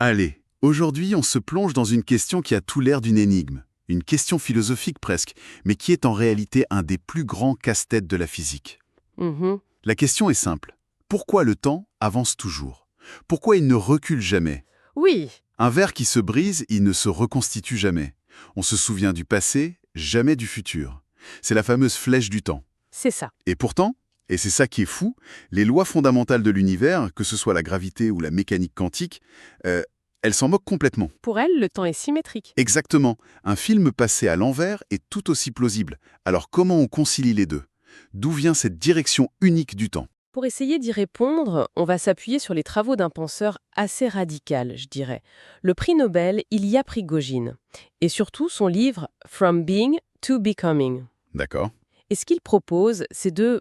Allez, aujourd'hui on se plonge dans une question qui a tout l'air d'une énigme, une question philosophique presque, mais qui est en réalité un des plus grands casse-têtes de la physique. Mhm. La question est simple. Pourquoi le temps avance toujours? Pourquoi il ne recule jamais? Oui, Un verre qui se brise, il ne se reconstitue jamais. On se souvient du passé, jamais du futur. C'est la fameuse flèche du temps. c'est ça. Et pourtant, et c'est ça qui est fou, les lois fondamentales de l'univers, que ce soit la gravité ou la mécanique quantique, elles s'en moquent complètement. Pour elle, le temps est symétrique. Exactement. Un film passé à l'envers est tout aussi plausible. Alors comment on concilie les deux? D'où vient cette direction unique du temps? Pour essayer d'y répondre, on va s'appuyer sur les travaux d'un penseur assez radical, je dirais. Le prix Nobel Ilya Prigogine. Et surtout son livre From Being to Becoming. D'accord. Et ce qu'il propose, c'est de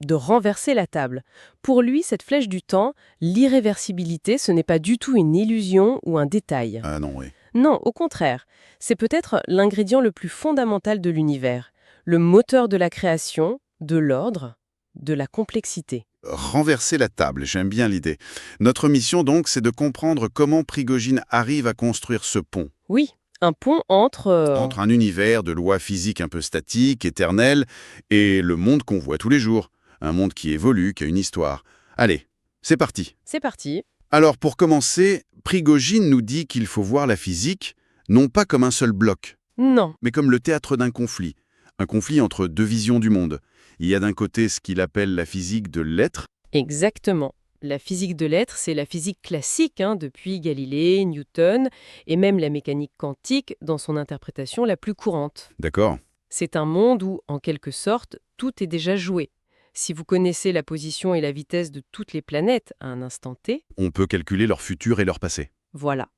renverser la table. Pour lui, cette flèche du temps, l'irréversibilité, ce n'est pas du tout une illusion ou un détail. Ah non, oui. Non, au contraire, c'est peut-être l'ingrédient le plus fondamental de l'univers, le moteur de la création, de l'ordre, de la complexité. Renverser la table, j'aime bien l'idée. Notre mission donc, c'est de comprendre comment Prigogine arrive à construire ce pont. Oui, un pont entre... Entre un univers de lois physiques un peu statiques, éternelles, et le monde qu'on voit tous les jours. Un monde qui évolue, qui a une histoire. Allez, c'est parti. C'est parti. Alors pour commencer, Prigogine nous dit qu'il faut voir la physique, non pas comme un seul bloc, Non, mais comme le théâtre d'un conflit. Un conflit entre deux visions du monde. Il y a d'un côté ce qu'il appelle la physique de l'être, exactement. La physique de l'être, c'est la physique classique, depuis Galilée, Newton, et même la mécanique quantique dans son interprétation la plus courante. d'accord? C'est un monde où, en quelque sorte, tout est déjà joué. Si vous connaissez la position et la vitesse de toutes les planètes à un instant T, On peut calculer leur futur et leur passé. voilà.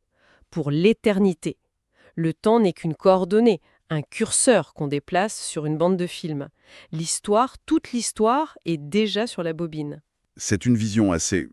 Pour l'éternité. Le temps n'est qu'une coordonnée, un curseur qu'on déplace sur une bande de film. L'histoire, toute l'histoire, est déjà sur la bobine. C'est une vision assez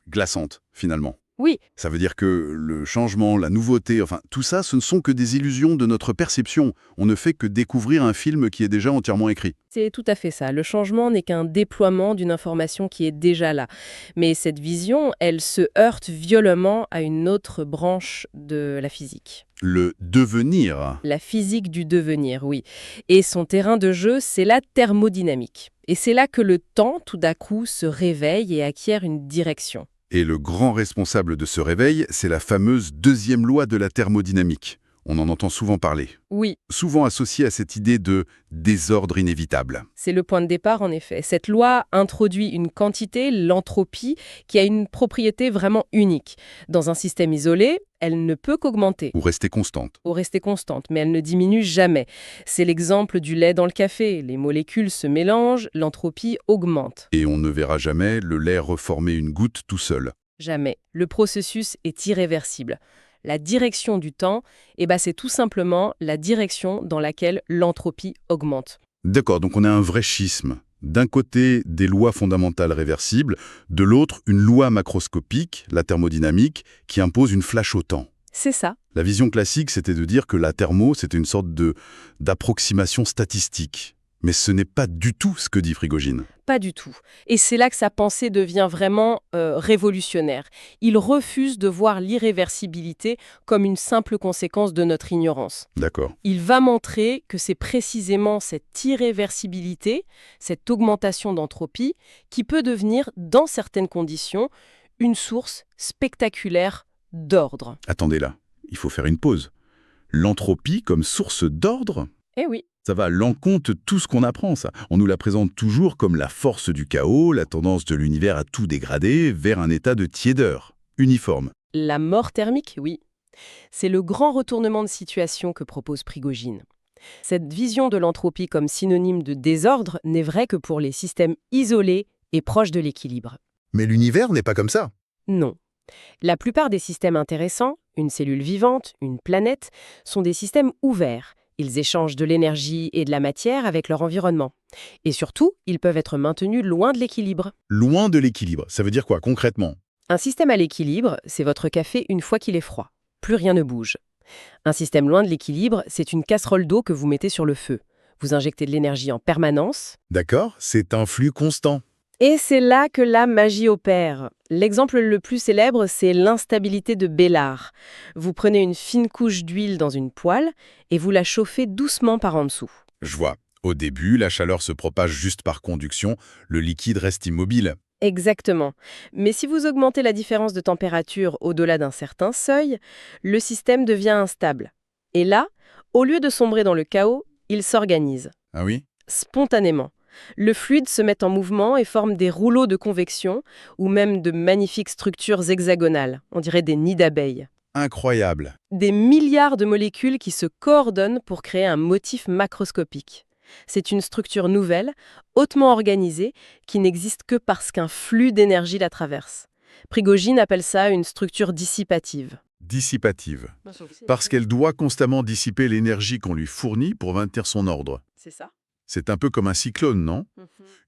glaçante, finalement. Oui, Ça veut dire que le changement, la nouveauté, enfin, tout ça, ce ne sont que des illusions de notre perception. On ne fait que découvrir un film qui est déjà entièrement écrit. c'est tout à fait ça. Le changement n'est qu'un déploiement d'une information qui est déjà là. Mais cette vision, elle se heurte violemment à une autre branche de la physique. Le devenir. La physique du devenir, oui. Et son terrain de jeu, c'est la thermodynamique. Et c'est là que le temps, tout d'un coup, se réveille et acquiert une direction. Et le grand responsable de ce réveil, c'est la fameuse deuxième loi de la thermodynamique. On en entend souvent parler. Oui, Souvent associée à cette idée de désordre inévitable. c'est le point de départ, en effet. Cette loi introduit une quantité, l'entropie, qui a une propriété vraiment unique. Dans un système isolé, elle ne peut qu'augmenter Ou rester constante. ou rester constante, mais elle ne diminue jamais. C'est l'exemple du lait dans le café. Les molécules se mélangent, l'entropie augmente. Et on ne verra jamais le lait reformer une goutte tout seul. Jamais. Le processus est irréversible. La direction du temps, c'est tout simplement la direction dans laquelle l'entropie augmente. D'accord, donc on a un vrai schisme. D'un côté, des lois fondamentales réversibles, de l'autre, une loi macroscopique, la thermodynamique, qui impose une flash au temps. C'est ça. La vision classique, c'était de dire que la thermo, c'était une sorte d'approximation statistique. Mais ce n'est pas du tout ce que dit Prigogine. Pas du tout. Et c'est là que sa pensée devient vraiment révolutionnaire. Il refuse de voir l'irréversibilité comme une simple conséquence de notre ignorance. D'accord. Il va montrer que c'est précisément cette irréversibilité, cette augmentation d'entropie, qui peut devenir, dans certaines conditions, une source spectaculaire d'ordre. Attendez là, il faut faire une pause. L'entropie comme source d'ordre? Eh oui. Ça va à l'encontre de tout ce qu'on apprend, ça. On nous la présente toujours comme la force du chaos, la tendance de l'univers à tout dégrader vers un état de tiédeur, uniforme. La mort thermique, oui. C'est le grand retournement de situation que propose Prigogine. Cette vision de l'entropie comme synonyme de désordre n'est vraie que pour les systèmes isolés et proches de l'équilibre. Mais l'univers n'est pas comme ça. Non. La plupart des systèmes intéressants, une cellule vivante, une planète, sont des systèmes ouverts. Ils échangent de l'énergie et de la matière avec leur environnement. Et surtout, ils peuvent être maintenus loin de l'équilibre. Loin de l'équilibre, ça veut dire quoi concrètement? Un système à l'équilibre, c'est votre café une fois qu'il est froid. Plus rien ne bouge. Un système loin de l'équilibre, c'est une casserole d'eau que vous mettez sur le feu. Vous injectez de l'énergie en permanence. D'accord, c'est un flux constant. Et c'est là que la magie opère. L'exemple le plus célèbre, c'est l'instabilité de Bellard. Vous prenez une fine couche d'huile dans une poêle et vous la chauffez doucement par en dessous. Je vois. Au début, la chaleur se propage juste par conduction, le liquide reste immobile. Exactement. Mais si vous augmentez la différence de température au-delà d'un certain seuil, le système devient instable. Et là, au lieu de sombrer dans le chaos, il s'organise. Ah oui? Spontanément. Le fluide se met en mouvement et forme des rouleaux de convection ou même de magnifiques structures hexagonales, on dirait des nids d'abeilles. Incroyable. Des milliards de molécules qui se coordonnent pour créer un motif macroscopique. C'est une structure nouvelle, hautement organisée, qui n'existe que parce qu'un flux d'énergie la traverse. Prigogine appelle ça une structure dissipative. Dissipative. Parce qu'elle doit constamment dissiper l'énergie qu'on lui fournit pour maintenir son ordre. C'est ça. C'est un peu comme un cyclone, non?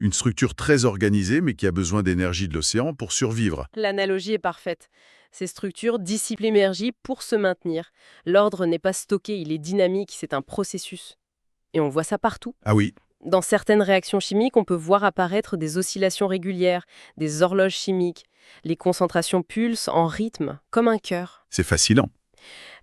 Une structure très organisée, mais qui a besoin d'énergie de l'océan pour survivre. L'analogie est parfaite. Ces structures dissipent l'énergie pour se maintenir. L'ordre n'est pas stocké, il est dynamique, c'est un processus. Et on voit ça partout. Ah oui, Dans certaines réactions chimiques, on peut voir apparaître des oscillations régulières, des horloges chimiques. Les concentrations pulsent en rythme, comme un cœur. c'est fascinant.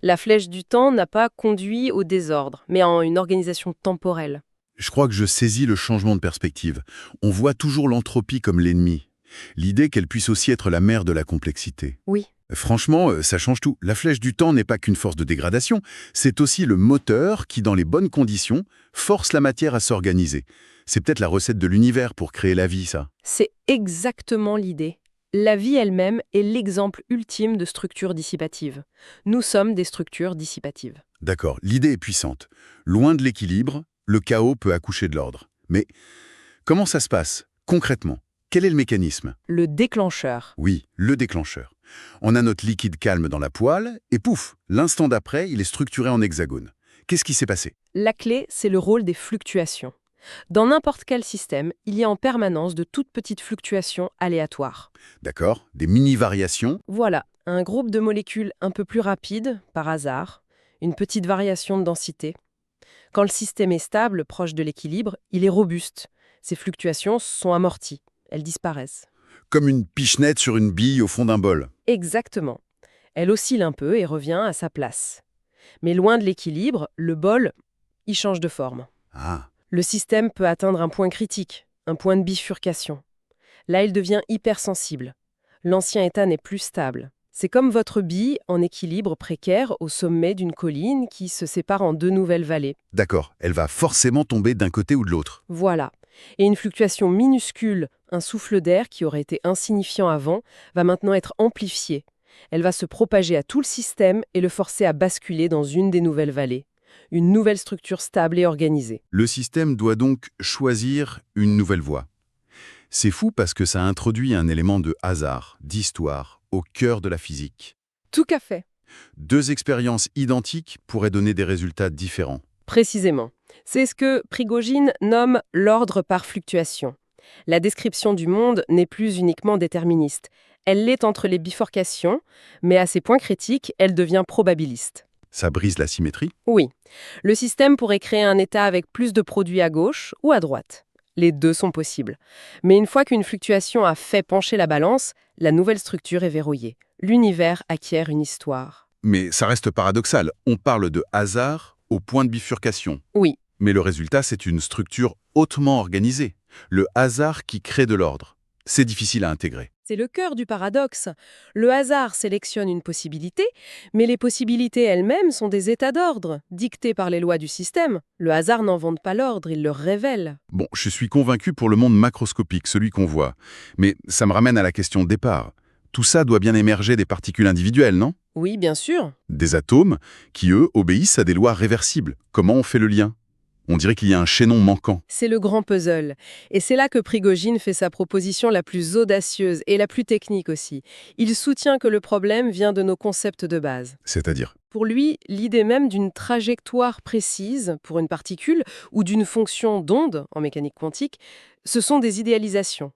La flèche du temps n'a pas conduit au désordre, mais en une organisation temporelle. Je crois que je saisis le changement de perspective. On voit toujours l'entropie comme l'ennemi. L'idée qu'elle puisse aussi être la mère de la complexité. Oui, Franchement, ça change tout. La flèche du temps n'est pas qu'une force de dégradation, c'est aussi le moteur qui, dans les bonnes conditions, force la matière à s'organiser. C'est peut-être la recette de l'univers pour créer la vie, ça. c'est exactement l'idée. La vie elle-même est l'exemple ultime de structure dissipative. Nous sommes des structures dissipatives. D'accord, l'idée est puissante. Loin de l'équilibre, le chaos peut accoucher de l'ordre. Mais comment ça se passe, concrètement? Quel est le mécanisme? Le déclencheur. Oui, le déclencheur. On a notre liquide calme dans la poêle, et pouf, l'instant d'après, il est structuré en hexagone. Qu'est-ce qui s'est passé? La clé, c'est le rôle des fluctuations. Dans n'importe quel système, il y a en permanence de toutes petites fluctuations aléatoires. D'accord, des mini-variations. Voilà, un groupe de molécules un peu plus rapide, par hasard, une petite variation de densité. Quand le système est stable, proche de l'équilibre, il est robuste. Ces fluctuations sont amorties, elles disparaissent. Comme une pichenette sur une bille au fond d'un bol. Exactement. Elle oscille un peu et revient à sa place. Mais loin de l'équilibre, le bol, il change de forme. Ah, Le système peut atteindre un point critique, un point de bifurcation. Là, il devient hypersensible. L'ancien état n'est plus stable. C'est comme votre bille en équilibre précaire au sommet d'une colline qui se sépare en deux nouvelles vallées. d'accord, elle va forcément tomber d'un côté ou de l'autre. Voilà. Et une fluctuation minuscule, un souffle d'air qui aurait été insignifiant avant, va maintenant être amplifiée. Elle va se propager à tout le système et le forcer à basculer dans une des nouvelles vallées. Une nouvelle structure stable et organisée. Le système doit donc choisir une nouvelle voie. C'est fou parce que ça introduit un élément de hasard, d'histoire, au cœur de la physique. Tout à fait. Deux expériences identiques pourraient donner des résultats différents. Précisément. C'est ce que Prigogine nomme l'ordre par fluctuation. La description du monde n'est plus uniquement déterministe. Elle l'est entre les bifurcations, mais à ses points critiques, elle devient probabiliste. Ça brise la symétrie? Oui, le système pourrait créer un état avec plus de produits à gauche ou à droite. Les deux sont possibles. Mais une fois qu'une fluctuation a fait pencher la balance, la nouvelle structure est verrouillée. L'univers acquiert une histoire. Mais ça reste paradoxal. On parle de hasard au point de bifurcation. Oui, Mais le résultat, c'est une structure hautement organisée. Le hasard qui crée de l'ordre. C'est difficile à intégrer. c'est le cœur du paradoxe. Le hasard sélectionne une possibilité, mais les possibilités elles-mêmes sont des états d'ordre, dictés par les lois du système. Le hasard n'invente pas l'ordre, il le révèle. Bon, je suis convaincu pour le monde macroscopique, celui qu'on voit. Mais ça me ramène à la question de départ. Tout ça doit bien émerger des particules individuelles, non? Oui, bien sûr. Des atomes qui, eux, obéissent à des lois réversibles. Comment on fait le lien? On dirait qu'il y a un chaînon manquant. C'est le grand puzzle. Et c'est là que Prigogine fait sa proposition la plus audacieuse et la plus technique aussi. Il soutient que le problème vient de nos concepts de base. C'est-à-dire? Pour lui, l'idée même d'une trajectoire précise pour une particule ou d'une fonction d'onde en mécanique quantique, ce sont des idéalisations.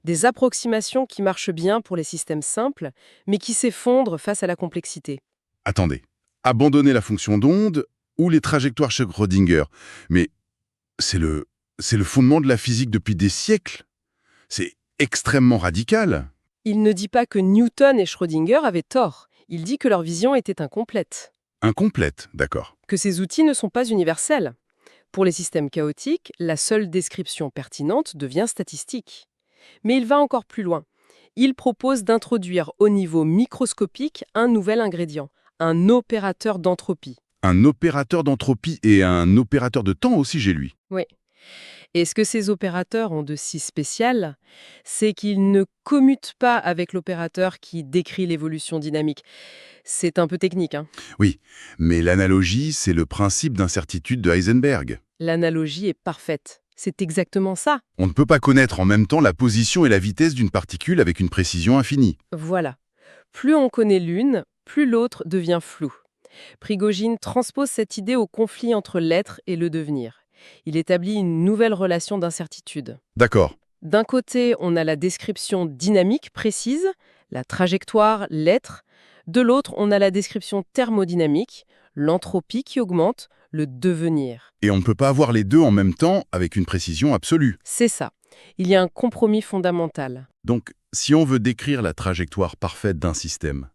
Des approximations qui marchent bien pour les systèmes simples, mais qui s'effondrent face à la complexité. Attendez. Abandonner la fonction d'onde ou les trajectoires chez Schrödinger. Mais c'est le fondement de la physique depuis des siècles. C'est extrêmement radical. Il ne dit pas que Newton et Schrödinger avaient tort. Il dit que leur vision était incomplète, Incomplète, d'accord. que ces outils ne sont pas universels. Pour les systèmes chaotiques, la seule description pertinente devient statistique. Mais il va encore plus loin. Il propose d'introduire au niveau microscopique un nouvel ingrédient, un opérateur d'entropie. Un opérateur d'entropie et un opérateur de temps aussi, j'ai lu. Oui. Et ce que ces opérateurs ont de si spécial, c'est qu'ils ne commutent pas avec l'opérateur qui décrit l'évolution dynamique. C'est un peu technique, hein. Oui, mais l'analogie, c'est le principe d'incertitude de Heisenberg. L'analogie est parfaite. C'est exactement ça. On ne peut pas connaître en même temps la position et la vitesse d'une particule avec une précision infinie. Voilà. Plus on connaît l'une, plus l'autre devient floue. Prigogine transpose cette idée au conflit entre l'être et le devenir. Il établit une nouvelle relation d'incertitude. D'accord. D'un côté, on a la description dynamique précise, la trajectoire, l'être. De l'autre, on a la description thermodynamique, l'entropie qui augmente, le devenir. Et on ne peut pas avoir les deux en même temps avec une précision absolue. C'est ça. Il y a un compromis fondamental. Donc, si on veut décrire la trajectoire parfaite d'un système,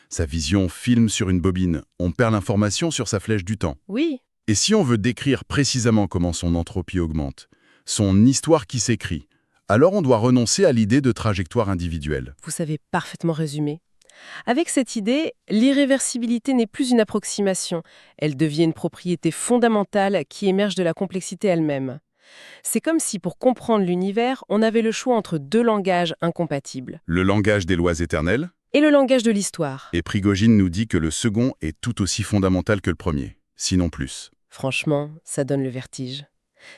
sa vision filme sur une bobine, on perd l'information sur sa flèche du temps. Oui, Et si on veut décrire précisément comment son entropie augmente, son histoire qui s'écrit, alors on doit renoncer à l'idée de trajectoire individuelle. vous savez parfaitement résumé. Avec cette idée, l'irréversibilité n'est plus une approximation. Elle devient une propriété fondamentale qui émerge de la complexité elle-même. C'est comme si, pour comprendre l'univers, on avait le choix entre deux langages incompatibles. Le langage des lois éternelles, Et le langage de l'histoire. et Prigogine nous dit que le second est tout aussi fondamental que le premier, sinon plus. Franchement, ça donne le vertige.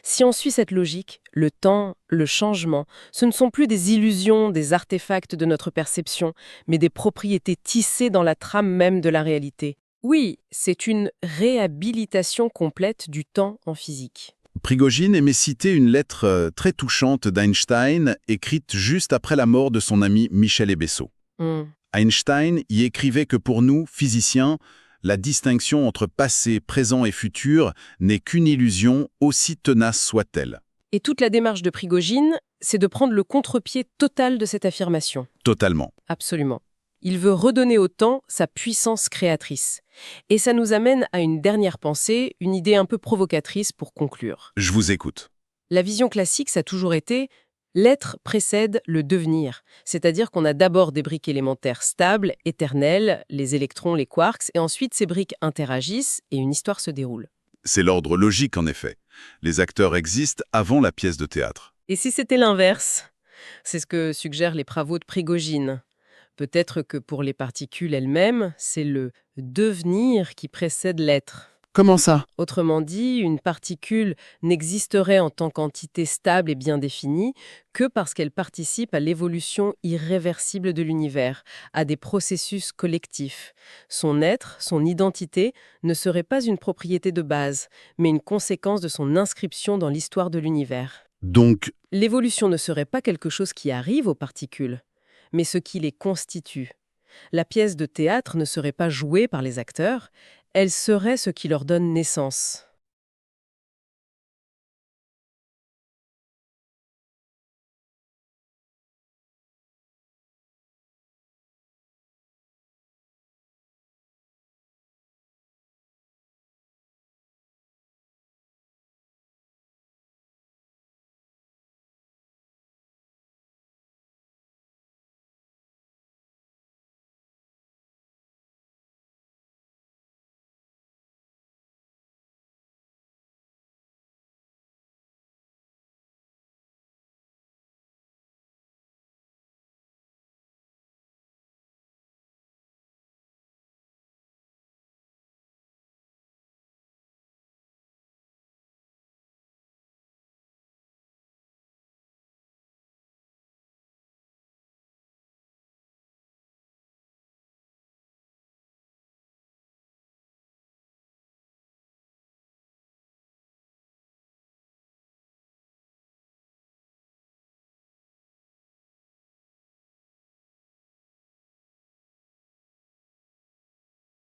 Si on suit cette logique, le temps, le changement, ce ne sont plus des illusions, des artefacts de notre perception, mais des propriétés tissées dans la trame même de la réalité. Oui, c'est une réhabilitation complète du temps en physique. Prigogine aimait citer une lettre très touchante d'Einstein, écrite juste après la mort de son ami Michel Hébéceau. Einstein y écrivait que pour nous, physiciens, la distinction entre passé, présent et futur n'est qu'une illusion, aussi tenace soit-elle. Et toute la démarche de Prigogine, c'est de prendre le contre-pied total de cette affirmation. Totalement. Absolument. Il veut redonner au temps sa puissance créatrice. Et ça nous amène à une dernière pensée, une idée un peu provocatrice pour conclure. Je vous écoute. La vision classique, ça a toujours été l'être précède le devenir, c'est-à-dire qu'on a d'abord des briques élémentaires stables, éternelles, les électrons, les quarks, et ensuite ces briques interagissent et une histoire se déroule. C'est l'ordre logique, en effet. Les acteurs existent avant la pièce de théâtre. Et si c'était l'inverse? C'est ce que suggèrent les travaux de Prigogine. Peut-être que pour les particules elles-mêmes, c'est le devenir qui précède l'être. Comment ça? Autrement dit, une particule n'existerait en tant qu'entité stable et bien définie que parce qu'elle participe à l'évolution irréversible de l'univers, à des processus collectifs. Son être, son identité, ne serait pas une propriété de base, mais une conséquence de son inscription dans l'histoire de l'univers. Donc, L'évolution ne serait pas quelque chose qui arrive aux particules, mais ce qui les constitue. La pièce de théâtre ne serait pas jouée par les acteurs, elle serait ce qui leur donne naissance.